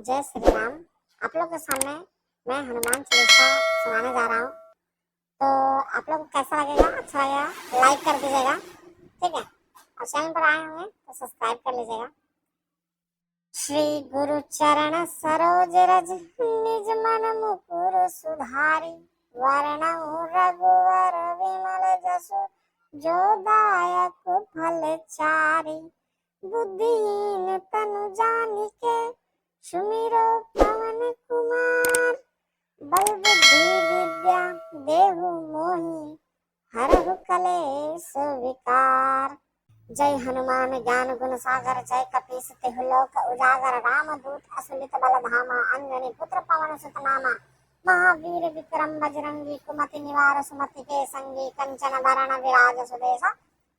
जय श्री राम। आप लोग के सामने मैं हनुमान चालीसा सुनाने जा रहा हूँ। तो आप लोग को कैसा लगेगा? अच्छा लगेगा लाइक कर दीजिएगा, ठीक है। और चैनल पर आए होंगे तो सब्सक्राइब कर लीजिएगा। श्री गुरु चरण सरोज रज निज मन मुकुर सुधारी, वरणउ रघुवर विमल जसु जो दायक फल चारी। बुद्धिहीन तनु जानिके सुमिरो पवन कुमार, बल बुद्धि विद्या देहु मोहि हरहु कलेश विकार। जय हनुमान ज्ञान गुण सागर, जय कपीस तिहु लोक उजागर। राम दूत असुलित बल धामा, अंजनी पुत्र पवन सुत नामा। महावीर विक्रम बजरंगी, कुमति निवार सुमति के संगी। कंचन वरण विराज सुदेशा,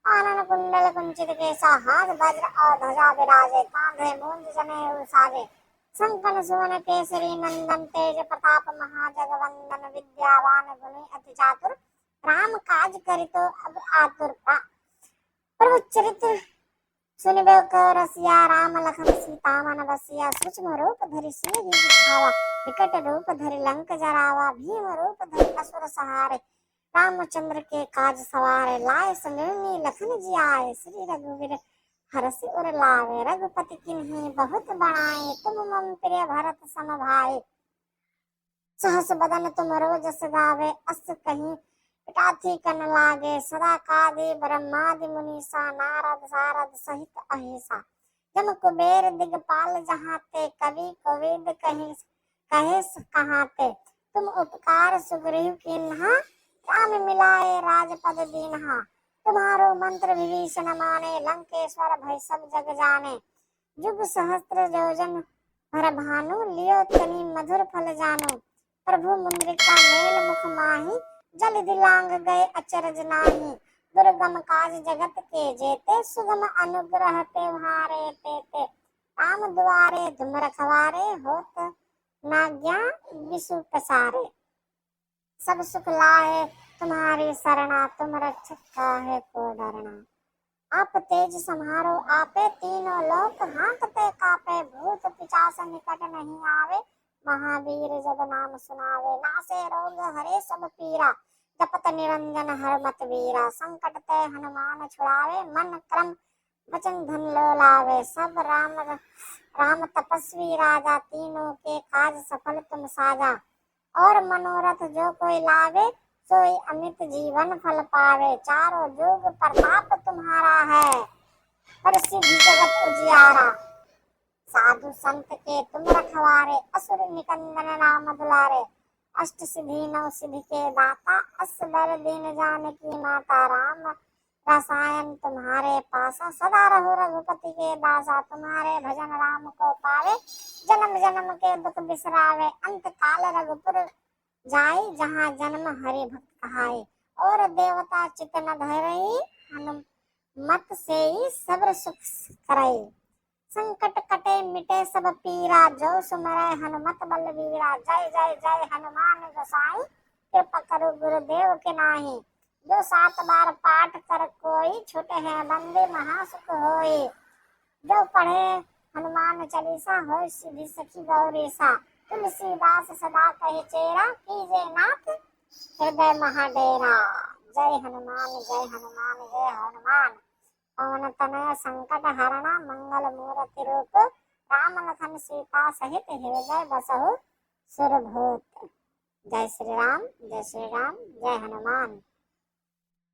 आनन कुंडल कुंचित केसा। हाथ वज्र और ध्वजा विराजे, कांधे मूंज जनेऊ साजे। संकन सुवन केसरी नंदन, तेज प्रताप महाजगवंदन। विद्यावान गुणी अति चातुर, राम काज करितो अब आतुर। प्रभु चरित्र सुनिबे को रसिया, राम लखन सीता मन बसिया। सूक्ष्म रूप धरि सिंह दिखावा, विकट रूप धरि लंक जरावा। भीम रूप धरि असुर सहारे, रामचंद्र के काज सवारे। लाए संजीवनी लखन जियाए, श्री रघुवीर हरषि उर लावे। रघुपति किन्ही बहुत बड़ाई, तुम मम प्रिय भरत सम भाई। सहस बदन तुम रोजस गावे, अस कहीं पिटाथी कन लागे। सदा कादि ब्रह्मादि मुनीसा, नारद सारद सहित अहिसा। जम कुबेर दिगपाल जहाते, कवि कोविद कहे कहाते। तुम उपकार सुग्रीव कीन्हा, राम मिलाए राजपद दीन्हा। तुम्हारो मंत्र विभीषण माने, लंकेश्वर भय सब जग जाने। जुग सहस्त्र योजन भर भानु, लियो तनि मधुर फल जानो। प्रभु मुद्रिका मेल मुख माहि, जल दिलांग गए अचरज नाहि। दुर्गम काज जगत के जेते, सुगम अनुग्रह तुम्हारे तेते। राम दुआरे तुम रखवारे, होत न ज्ञान विषु पसारे। सब सुख लाए तुम्हारी सरना, तुम रक्षक काहे को डरना। आप तेज सम्हारो आपे, तीनों लोक हांकते कापे। भूत पिशाच निकट नहीं आवे, महावीर जब नाम सुनावे। नासे रोग हरे सब पीरा, जपत निरंजन हरमत वीरा। संकट ते हनुमान छुड़ावे, मन क्रम वचन धन लो लावे। सब राम तपस्वी राजा, तीनों के काज सफल तुम साजा। और मनोरथ जो कोई लावे, सोई अमित जीवन फल पावे। चारों जुग प्रताप तुम्हारा है, पर सिद्धि जगत उजियारा। साधु संत के तुम रखवारे, असुर निकंदन नाम दुलारे। अष्ट सिद्धि नौ सिद्धि के दाता, असबर दीन जानकी माता। राम रसायन तुम्हारे पासा, सदा रहो रघुपति के दासा। तुम्हारे भजन राम को पावे, जन्म जन्म के दुख बिसरावे। अंत काल रघुपुर जाई, जहाँ जन्म हरि भक्त कहाई। और देवता चित न धरई, हनुमत सेई सब्र सुख करई। संकट कटे मिटे सब पीरा, जो सुमरै हनुमत बलवीरा। जय जय जय हनुमान गोसाई, कृपा करो गुरुदेव के नाही। जो 7 बार पाठ कर कोई, छूटे हैं बंदे महासुख होई। जो पढ़े हनुमान चालीसा, होय सिद्धि सखी गौरीसा। तुलसीदास सदा कहे चेरा, कीजे नाथ हृदय महाडेरा। जय हनुमान जय हनुमान जय हनुमान। पवन तनय संकट हरणा, मंगल मूर्ति रूप। राम लखन सीता सहित, हृदय बसहु सुरभूत। जय श्री राम जय श्री राम जय हनुमान।